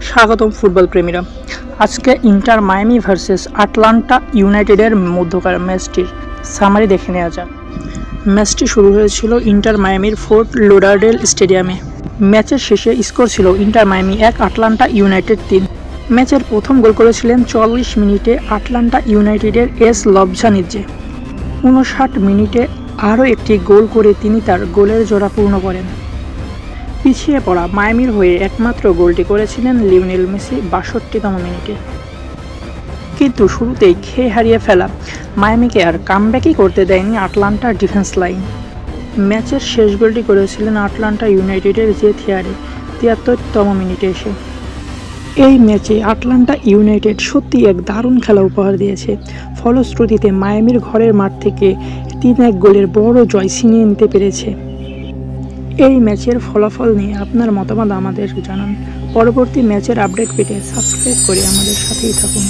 স্বাগতম ফুটবল প্রেমীরা। আজকে inter Miami versus Atlanta ইউনাইটেডের মধ্যকার ম্যাচটির সামারি দেখে নেওয়া যাক। ম্যাচটি শুরু হয়েছিল ইন্টার মায়ামির ফোর্ট লোডারডেল স্টেডিয়ামে। ম্যাচের শেষে স্কোর ছিল ইন্টার মায়ামি 1, আটলান্টা ইউনাইটেড 3। ম্যাচের প্রথম গোল করেছিলেন 40 মিনিটে আটলান্টা ইউনাইটেডের এস লবঝানিদজে। 59 মিনিটে আরও একটি গোল করে তিনি তার গোলের জোড়া পূর্ণ করেন। পিছিয়ে পড়া মায়ামির হয়ে একমাত্র গোলটি করেছিলেন লিওনেল মেসি 62তম মিনিটে। কিন্তু শুরুতেই খেয়ে হারিয়ে ফেলা মায়ামিকে আর কামব্যাকই করতে দেয়নি আটলান্টার ডিফেন্স লাইন। ম্যাচের শেষ গোলটি করেছিলেন আটলান্টা ইউনাইটেডের জে থিয়ারে 73তম মিনিটে এসে। এই ম্যাচে আটলান্টা ইউনাইটেড সত্যি এক দারুণ খেলা উপহার দিয়েছে। ফলশ্রুতিতে মায়ামির ঘরের মাঠ থেকে 3-1 গোলের বড় জয় ছিনিয়ে নিতে পেরেছে। এই ম্যাচের ফলাফল নিয়ে আপনার মতামত আমাদের জানান। পরবর্তী ম্যাচের আপডেট পেতে সাবস্ক্রাইব করে আমাদের সাথেই থাকুন।